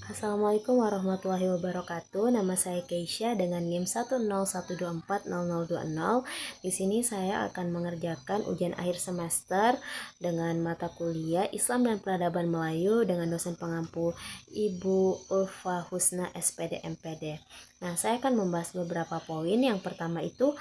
Assalamualaikum warahmatullahi wabarakatuh. Nama saya Keisha dengan NIM 101240020. Di sini saya akan mengerjakan ujian akhir semester dengan mata kuliah Islam dan Peradaban Melayu dengan dosen pengampu Ibu Ulfa Husna SPD MPD. Nah, saya akan membahas beberapa poin. Yang pertama itu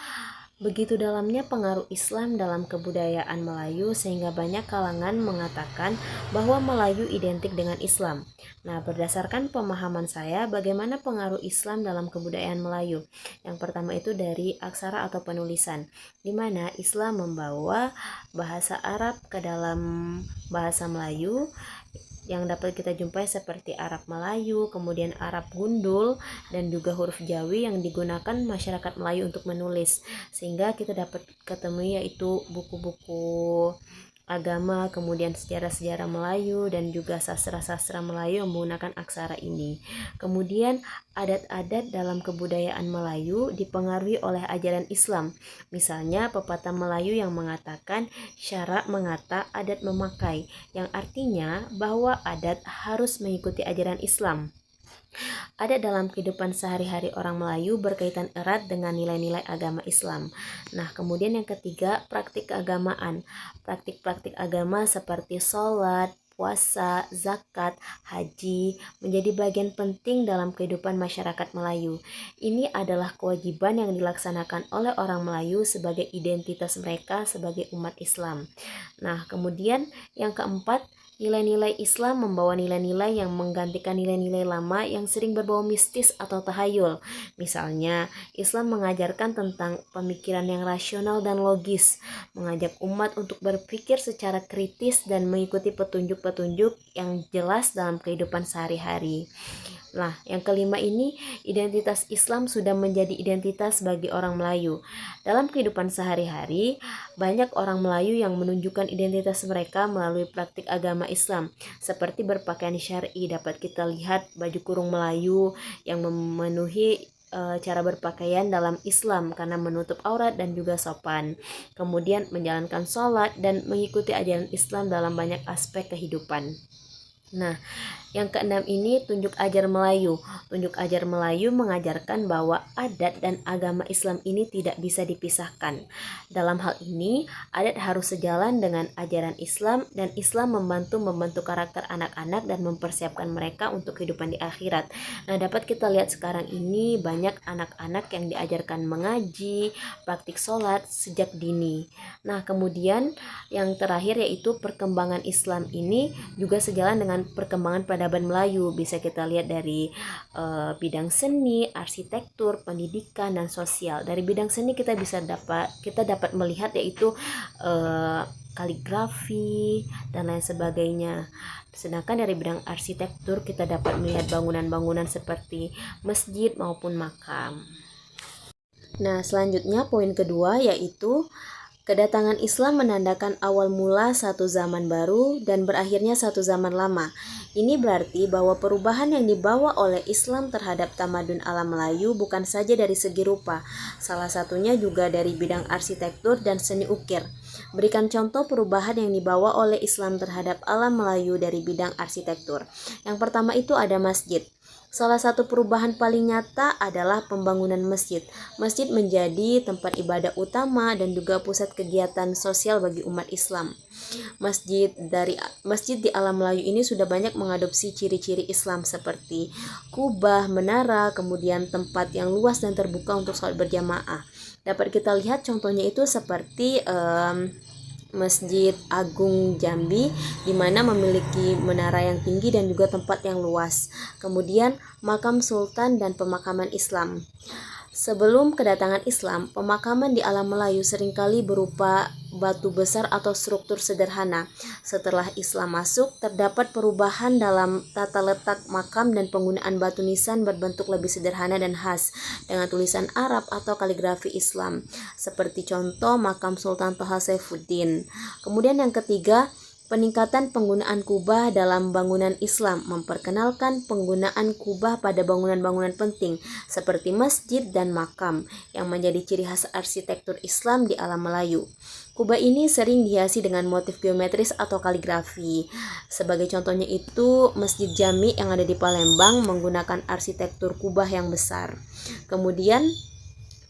begitu dalamnya pengaruh Islam dalam kebudayaan Melayu sehingga banyak kalangan mengatakan bahwa Melayu identik dengan Islam. Nah, berdasarkan pemahaman saya, bagaimana pengaruh Islam dalam kebudayaan Melayu? Yang pertama itu dari aksara atau penulisan, di mana Islam membawa bahasa Arab ke dalam bahasa Melayu yang dapat kita jumpai seperti Arab Melayu, kemudian Arab Gundul, dan juga huruf Jawi yang digunakan masyarakat Melayu untuk menulis. Sehingga kita dapat ketemu yaitu buku-buku agama, kemudian sejarah-sejarah Melayu, dan juga sastra-sastra Melayu yang menggunakan aksara ini. Kemudian adat-adat dalam kebudayaan Melayu dipengaruhi oleh ajaran Islam. Misalnya pepatah Melayu yang mengatakan syara mengata, adat memakai, yang artinya bahwa adat harus mengikuti ajaran Islam. Ada dalam kehidupan sehari-hari orang Melayu berkaitan erat dengan nilai-nilai agama Islam. Nah, kemudian yang ketiga, praktik keagamaan. Praktik-praktik agama seperti sholat, puasa, zakat, haji menjadi bagian penting dalam kehidupan masyarakat Melayu. Ini adalah kewajiban yang dilaksanakan oleh orang Melayu sebagai identitas mereka sebagai umat Islam. Nah, kemudian yang keempat, nilai-nilai Islam membawa nilai-nilai yang menggantikan nilai-nilai lama yang sering berbau mistis atau tahayul. Misalnya, Islam mengajarkan tentang pemikiran yang rasional dan logis, mengajak umat untuk berpikir secara kritis dan mengikuti petunjuk-petunjuk yang jelas dalam kehidupan sehari-hari. Nah, yang kelima ini, identitas Islam sudah menjadi identitas bagi orang Melayu. Dalam kehidupan sehari-hari, banyak orang Melayu yang menunjukkan identitas mereka melalui praktik agama Islam, seperti berpakaian syar'i. Dapat kita lihat baju kurung Melayu yang memenuhi cara berpakaian dalam Islam karena menutup aurat dan juga sopan. Kemudian menjalankan sholat dan mengikuti ajaran Islam dalam banyak aspek kehidupan. Nah, yang keenam ini tunjuk ajar Melayu. Tunjuk ajar Melayu mengajarkan bahwa adat dan agama Islam ini tidak bisa dipisahkan. Dalam hal ini, adat harus sejalan dengan ajaran Islam dan Islam membantu karakter anak-anak dan mempersiapkan mereka untuk kehidupan di akhirat. Nah, dapat kita lihat sekarang ini banyak anak-anak yang diajarkan mengaji, praktik sholat sejak dini. Nah, kemudian yang terakhir yaitu perkembangan Islam ini juga sejalan dengan perkembangan peradaban Melayu. Bisa kita lihat dari bidang seni, arsitektur, pendidikan, dan sosial. Dari bidang seni kita dapat melihat yaitu kaligrafi dan lain sebagainya. Sedangkan dari bidang arsitektur kita dapat melihat bangunan-bangunan seperti masjid maupun makam. Nah, selanjutnya poin kedua yaitu kedatangan Islam menandakan awal mula satu zaman baru dan berakhirnya satu zaman lama. Ini berarti bahwa perubahan yang dibawa oleh Islam terhadap tamadun alam Melayu bukan saja dari segi rupa, salah satunya juga dari bidang arsitektur dan seni ukir. Berikan contoh perubahan yang dibawa oleh Islam terhadap alam Melayu dari bidang arsitektur. Yang pertama itu ada masjid. Salah satu perubahan paling nyata adalah pembangunan masjid. Masjid menjadi tempat ibadah utama dan juga pusat kegiatan sosial bagi umat Islam. Masjid di alam Melayu ini sudah banyak mengadopsi ciri-ciri Islam seperti kubah, menara, kemudian tempat yang luas dan terbuka untuk sholat berjamaah. Dapat kita lihat contohnya itu seperti Masjid Agung Jambi, di mana memiliki menara yang tinggi dan juga tempat yang luas. Kemudian makam sultan dan pemakaman Islam. Sebelum kedatangan Islam, pemakaman di alam Melayu seringkali berupa batu besar atau struktur sederhana. Setelah Islam masuk, terdapat perubahan dalam tata letak makam dan penggunaan batu nisan berbentuk lebih sederhana dan khas, dengan tulisan Arab atau kaligrafi Islam, seperti contoh makam Sultan Toha Saifuddin. Kemudian yang ketiga, Peningkatan penggunaan kubah dalam bangunan Islam memperkenalkan penggunaan kubah pada bangunan-bangunan penting seperti masjid dan makam yang menjadi ciri khas arsitektur Islam di alam Melayu. Kubah ini sering dihiasi dengan motif geometris atau kaligrafi. Sebagai contohnya itu Masjid Jami yang ada di Palembang menggunakan arsitektur kubah yang besar. Kemudian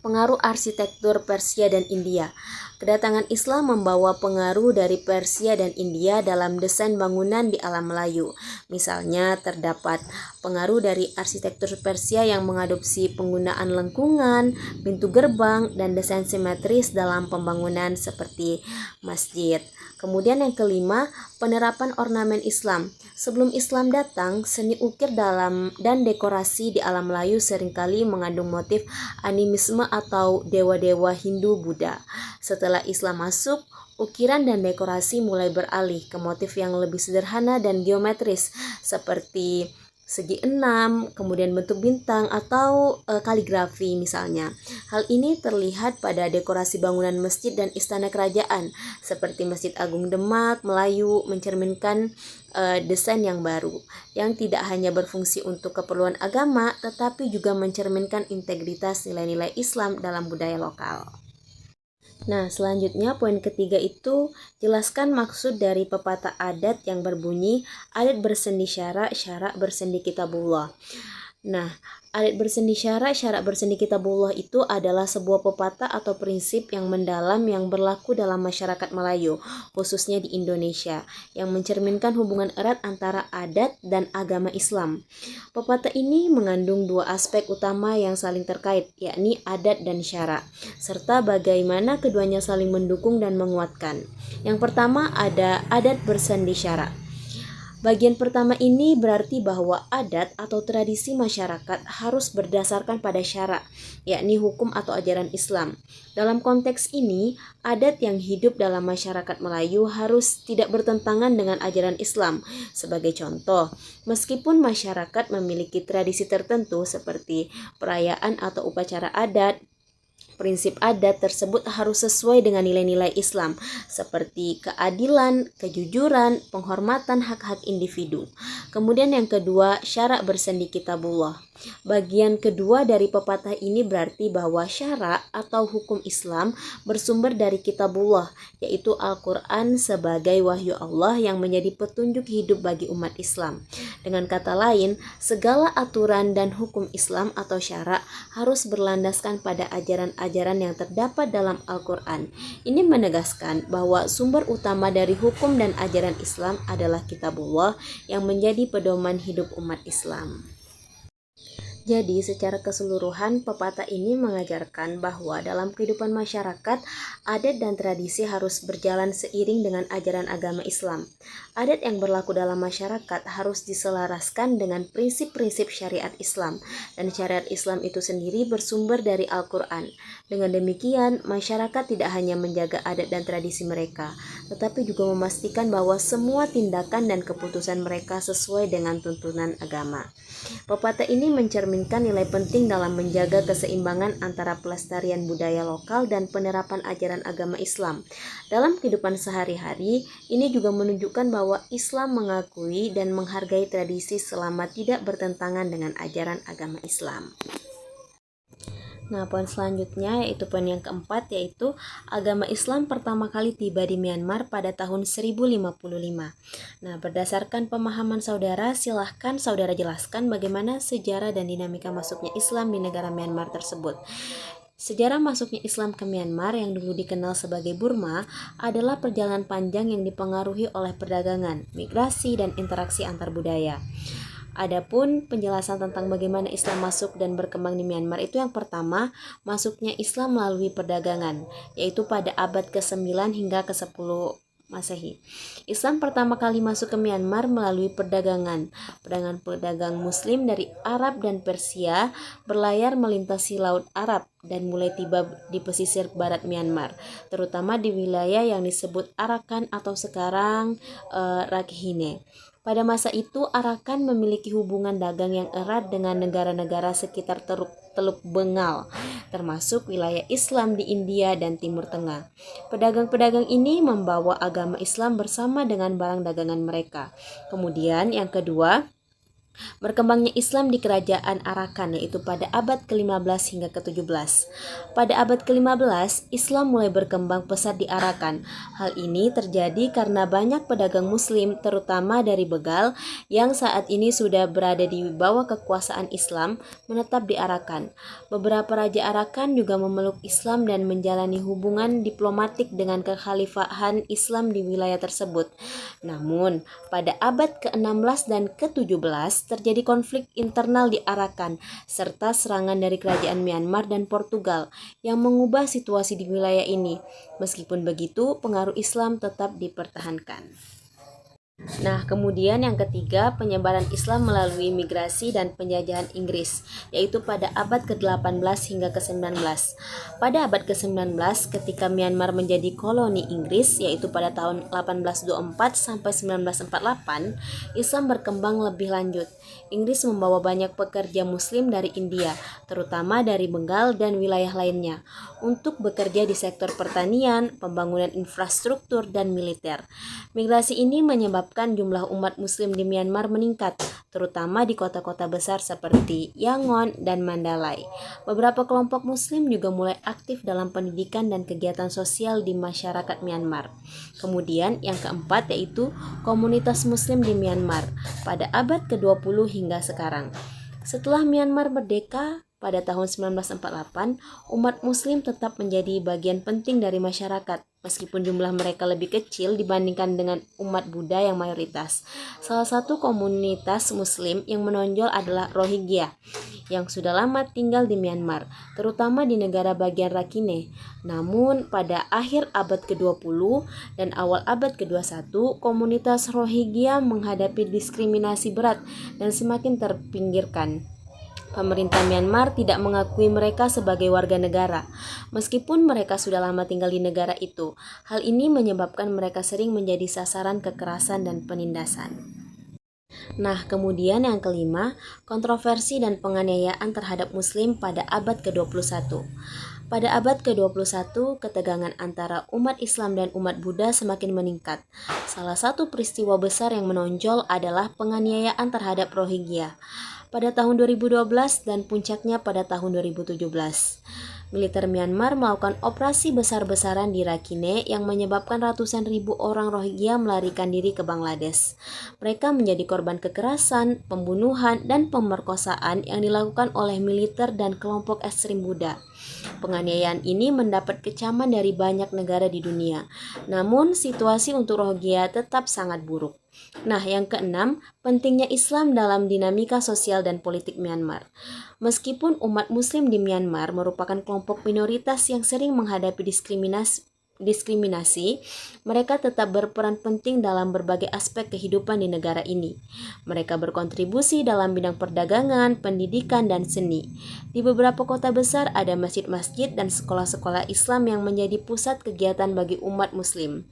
pengaruh arsitektur Persia dan India. Kedatangan Islam membawa pengaruh dari Persia dan India dalam desain bangunan di alam Melayu. Misalnya terdapat pengaruh dari arsitektur Persia yang mengadopsi penggunaan lengkungan, pintu gerbang, dan desain simetris dalam pembangunan seperti masjid. Kemudian yang kelima, penerapan ornamen Islam. Sebelum Islam datang, seni ukir dalam dan dekorasi di alam Melayu seringkali mengandung motif animisme atau dewa-dewa Hindu-Buddha. Setelah Islam masuk, ukiran dan dekorasi mulai beralih ke motif yang lebih sederhana dan geometris seperti segi enam, kemudian bentuk bintang atau kaligrafi misalnya. Hal ini terlihat pada dekorasi bangunan masjid dan istana kerajaan seperti Masjid Agung Demak, Melayu mencerminkan desain yang baru yang tidak hanya berfungsi untuk keperluan agama tetapi juga mencerminkan integritas nilai-nilai Islam dalam budaya lokal. Nah, selanjutnya poin ketiga itu jelaskan maksud dari pepatah adat yang berbunyi adat bersendi syarak, syarak bersendi kitabullah. Nah, adat bersendi syarak, syarak bersendi kitabullah itu adalah sebuah pepatah atau prinsip yang mendalam yang berlaku dalam masyarakat Melayu, khususnya di Indonesia, yang mencerminkan hubungan erat antara adat dan agama Islam. Pepatah ini mengandung dua aspek utama yang saling terkait, yakni adat dan syarak, serta bagaimana keduanya saling mendukung dan menguatkan. Yang pertama ada adat bersendi syarak. Bagian pertama ini berarti bahwa adat atau tradisi masyarakat harus berdasarkan pada syarak, yakni hukum atau ajaran Islam. Dalam konteks ini, adat yang hidup dalam masyarakat Melayu harus tidak bertentangan dengan ajaran Islam. Sebagai contoh, meskipun masyarakat memiliki tradisi tertentu seperti perayaan atau upacara adat, prinsip adat tersebut harus sesuai dengan nilai-nilai Islam seperti keadilan, kejujuran, penghormatan hak-hak individu. Kemudian yang kedua, syarak bersendi kitabullah. Bagian kedua dari pepatah ini berarti bahwa syarak atau hukum Islam bersumber dari kitabullah, yaitu Al-Quran sebagai wahyu Allah yang menjadi petunjuk hidup bagi umat Islam. Dengan kata lain, segala aturan dan hukum Islam atau syarak harus berlandaskan pada ajaran-ajaran yang terdapat dalam Al-Quran. Ini menegaskan bahwa sumber utama dari hukum dan ajaran Islam adalah kitabullah yang menjadi pedoman hidup umat Islam. Jadi, secara keseluruhan, pepatah ini mengajarkan bahwa dalam kehidupan masyarakat, adat dan tradisi harus berjalan seiring dengan ajaran agama Islam. Adat yang berlaku dalam masyarakat harus diselaraskan dengan prinsip-prinsip syariat Islam, dan syariat Islam itu sendiri bersumber dari Al-Quran. Dengan demikian, masyarakat tidak hanya menjaga adat dan tradisi mereka, tetapi juga memastikan bahwa semua tindakan dan keputusan mereka sesuai dengan tuntunan agama. Pepatah ini mencerminkan nilai penting dalam menjaga keseimbangan antara pelestarian budaya lokal dan penerapan ajaran agama Islam. Dalam kehidupan sehari-hari, ini juga menunjukkan bahwa Islam mengakui dan menghargai tradisi selama tidak bertentangan dengan ajaran agama Islam. Nah, poin selanjutnya yaitu poin yang keempat, yaitu agama Islam pertama kali tiba di Myanmar pada tahun 1055. Nah, berdasarkan pemahaman saudara, silahkan saudara jelaskan bagaimana sejarah dan dinamika masuknya Islam di negara Myanmar tersebut. Sejarah masuknya Islam ke Myanmar yang dulu dikenal sebagai Burma adalah perjalanan panjang yang dipengaruhi oleh perdagangan, migrasi, dan interaksi antar budaya. Adapun penjelasan tentang bagaimana Islam masuk dan berkembang di Myanmar itu yang pertama, masuknya Islam melalui perdagangan, yaitu pada abad ke-9 hingga ke-10 Masehi. Islam pertama kali masuk ke Myanmar melalui perdagangan. Pedagang Muslim dari Arab dan Persia berlayar melintasi Laut Arab dan mulai tiba di pesisir barat Myanmar, terutama di wilayah yang disebut Arakan atau sekarang Rakhine. Pada masa itu, Arakan memiliki hubungan dagang yang erat dengan negara-negara sekitar Teluk Bengal, termasuk wilayah Islam di India dan Timur Tengah. Pedagang-pedagang ini membawa agama Islam bersama dengan barang dagangan mereka. Kemudian yang kedua, berkembangnya Islam di kerajaan Arakan, yaitu pada abad ke-15 hingga ke-17. Pada abad ke-15, Islam mulai berkembang pesat di Arakan. Hal ini terjadi karena banyak pedagang muslim, terutama dari Begal, yang saat ini sudah berada di bawah kekuasaan Islam, menetap di Arakan. Beberapa raja Arakan juga memeluk Islam dan menjalani hubungan diplomatik dengan kekhalifahan Islam di wilayah tersebut. Namun, pada abad ke-16 dan ke-17 terjadi konflik internal di Arakan serta serangan dari kerajaan Myanmar dan Portugal yang mengubah situasi di wilayah ini. Meskipun begitu, pengaruh Islam tetap dipertahankan. Nah, kemudian yang ketiga, penyebaran Islam melalui migrasi dan penjajahan Inggris, yaitu pada abad ke-18 hingga ke-19. Pada abad ke-19, ketika Myanmar menjadi koloni Inggris, yaitu pada tahun 1824 sampai 1948, Islam berkembang lebih lanjut. Inggris membawa banyak pekerja muslim dari India, terutama dari Bengal dan wilayah lainnya, untuk bekerja di sektor pertanian, pembangunan infrastruktur, dan militer. Migrasi ini menyebabkan jumlah umat muslim di Myanmar meningkat, terutama di kota-kota besar seperti Yangon dan Mandalay. Beberapa kelompok muslim juga mulai aktif dalam pendidikan dan kegiatan sosial di masyarakat Myanmar. Kemudian yang keempat yaitu komunitas muslim di Myanmar pada abad ke-20 hingga sekarang. Setelah Myanmar merdeka pada tahun 1948, umat muslim tetap menjadi bagian penting dari masyarakat, meskipun jumlah mereka lebih kecil dibandingkan dengan umat Buddha yang mayoritas. Salah satu komunitas muslim yang menonjol adalah Rohingya, yang sudah lama tinggal di Myanmar, terutama di negara bagian Rakhine. Namun, pada akhir abad ke-20 dan awal abad ke-21, komunitas Rohingya menghadapi diskriminasi berat dan semakin terpinggirkan. Pemerintah Myanmar tidak mengakui mereka sebagai warga negara, meskipun mereka sudah lama tinggal di negara itu. Hal ini menyebabkan mereka sering menjadi sasaran kekerasan dan penindasan. Nah, kemudian yang kelima, kontroversi dan penganiayaan terhadap Muslim pada abad ke-21. Pada abad ke-21, ketegangan antara umat Islam dan umat Buddha semakin meningkat. Salah satu peristiwa besar yang menonjol adalah penganiayaan terhadap Rohingya pada tahun 2012 dan puncaknya pada tahun 2017. Militer Myanmar melakukan operasi besar-besaran di Rakhine yang menyebabkan ratusan ribu orang Rohingya melarikan diri ke Bangladesh. Mereka menjadi korban kekerasan, pembunuhan, dan pemerkosaan yang dilakukan oleh militer dan kelompok ekstrem Buddha. Penganiayaan ini mendapat kecaman dari banyak negara di dunia. Namun, situasi untuk Rohingya tetap sangat buruk. Nah, yang keenam, pentingnya Islam dalam dinamika sosial dan politik Myanmar. Meskipun umat muslim di Myanmar merupakan kelompok minoritas yang sering menghadapi diskriminasi, mereka tetap berperan penting dalam berbagai aspek kehidupan di negara ini. Mereka berkontribusi dalam bidang perdagangan, pendidikan, dan seni. Di beberapa kota besar ada masjid-masjid dan sekolah-sekolah Islam yang menjadi pusat kegiatan bagi umat muslim.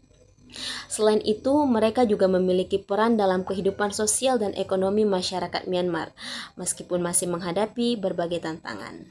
Selain itu, mereka juga memiliki peran dalam kehidupan sosial dan ekonomi masyarakat Myanmar, meskipun masih menghadapi berbagai tantangan.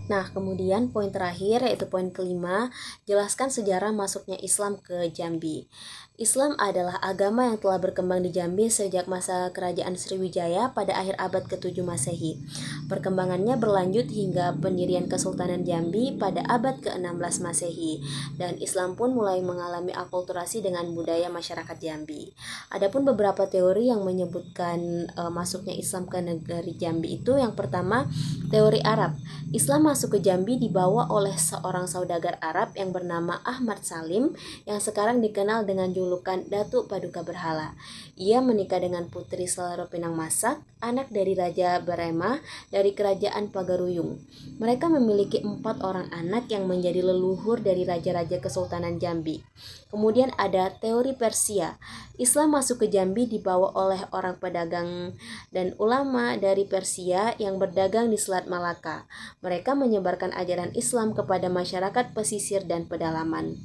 Nah, kemudian poin terakhir yaitu poin kelima, jelaskan sejarah masuknya Islam ke Jambi. Islam adalah agama yang telah berkembang di Jambi sejak masa kerajaan Sriwijaya pada akhir abad ke-7 Masehi. Perkembangannya berlanjut hingga pendirian Kesultanan Jambi pada abad ke-16 Masehi, dan Islam pun mulai mengalami akulturasi dengan budaya masyarakat Jambi. Adapun beberapa teori yang menyebutkan masuknya Islam ke negeri Jambi itu, yang pertama, teori Arab. Islam masuk ke Jambi dibawa oleh seorang saudagar Arab yang bernama Ahmad Salim, yang sekarang dikenal dengan julukan Datuk Paduka Berhala. Ia menikah dengan Putri Selaro Pinang Masak, anak dari Raja Barema dari Kerajaan Pagaruyung. Mereka memiliki 4 orang anak yang menjadi leluhur dari raja-raja Kesultanan Jambi. Kemudian ada teori Persia. Islam masuk ke Jambi dibawa oleh orang pedagang dan ulama dari Persia yang berdagang di Selat Malaka. Mereka menyebarkan ajaran Islam kepada masyarakat pesisir dan pedalaman.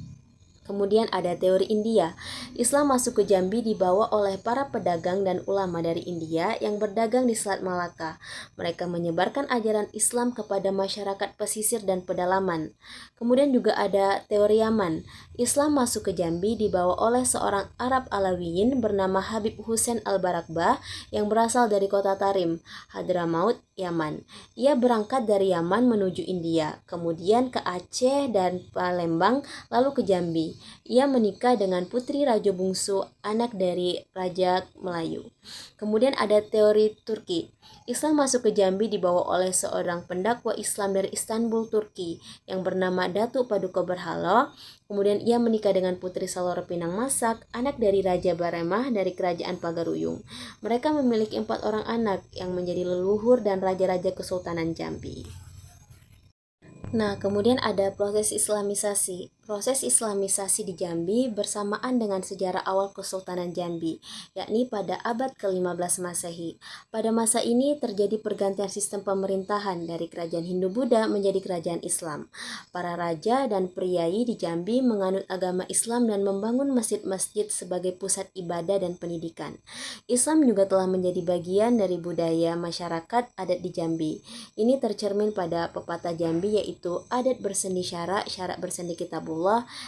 Kemudian ada teori India. Islam masuk ke Jambi dibawa oleh para pedagang dan ulama dari India yang berdagang di Selat Malaka. Mereka menyebarkan ajaran Islam kepada masyarakat pesisir dan pedalaman. Kemudian juga ada teori Yaman. Islam masuk ke Jambi dibawa oleh seorang Arab Alawiyin bernama Habib Hussein Al-Barakbah yang berasal dari kota Tarim, Hadramaut, Yaman. Ia berangkat dari Yaman menuju India, kemudian ke Aceh dan Palembang, lalu ke Jambi. Ia menikah dengan putri Raja Bungsu, anak dari Raja Melayu. Kemudian ada teori Turki. Islam masuk ke Jambi dibawa oleh seorang pendakwa Islam dari Istanbul, Turki, yang bernama Datuk Paduka Berhala. Kemudian ia menikah dengan putri Saloro Pinang Masak, anak dari Raja Baremah dari Kerajaan Pagaruyung. Mereka memiliki 4 orang anak yang menjadi leluhur dan raja-raja Kesultanan Jambi. Nah, kemudian ada proses Islamisasi. Proses Islamisasi di Jambi bersamaan dengan sejarah awal Kesultanan Jambi, yakni pada abad ke-15 Masehi. Pada masa ini terjadi pergantian sistem pemerintahan dari kerajaan Hindu-Buddha menjadi kerajaan Islam. Para raja dan priai di Jambi menganut agama Islam dan membangun masjid-masjid sebagai pusat ibadah dan pendidikan. Islam juga telah menjadi bagian dari budaya masyarakat adat di Jambi. Ini tercermin pada pepatah Jambi, yaitu adat bersendi syarak, syarak bersendi kitabullah,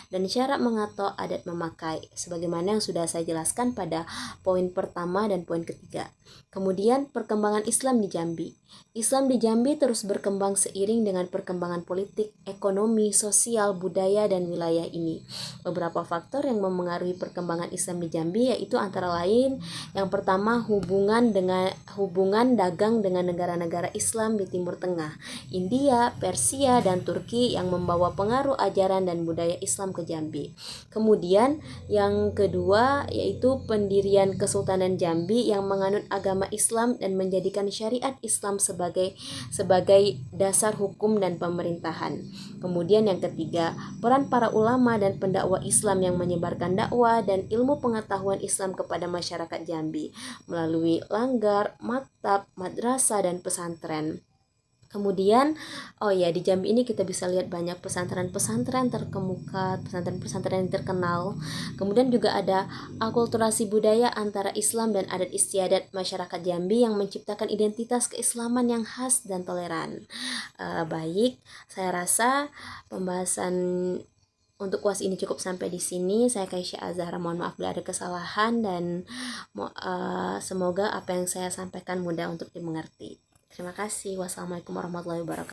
dan syarak mengatok, adat memakai, sebagaimana yang sudah saya jelaskan pada poin pertama dan poin ketiga. Kemudian perkembangan Islam di Jambi. Islam di Jambi terus berkembang seiring dengan perkembangan politik, ekonomi, sosial, budaya, dan wilayah ini. Beberapa faktor yang memengaruhi perkembangan Islam di Jambi yaitu antara lain, yang pertama hubungan dagang dengan negara-negara Islam di Timur Tengah, India, Persia, dan Turki yang membawa pengaruh ajaran dan budaya Islam ke Jambi. Kemudian yang kedua yaitu pendirian Kesultanan Jambi yang menganut agama Islam dan menjadikan syariat Islam sebagai dasar hukum dan pemerintahan. Kemudian yang ketiga, peran para ulama dan pendakwa Islam yang menyebarkan dakwah dan ilmu pengetahuan Islam kepada masyarakat Jambi melalui langgar, maktab, madrasah, dan pesantren. Kemudian, di Jambi ini kita bisa lihat banyak pesantren-pesantren terkemuka, pesantren-pesantren yang terkenal. Kemudian juga ada akulturasi budaya antara Islam dan adat istiadat masyarakat Jambi yang menciptakan identitas keislaman yang khas dan toleran. Baik, saya rasa pembahasan untuk UAS ini cukup sampai di sini. Saya Kaisya Azhara, mohon maaf bila ada kesalahan dan semoga apa yang saya sampaikan mudah untuk dimengerti. Terima kasih. Wassalamualaikum warahmatullahi wabarakatuh.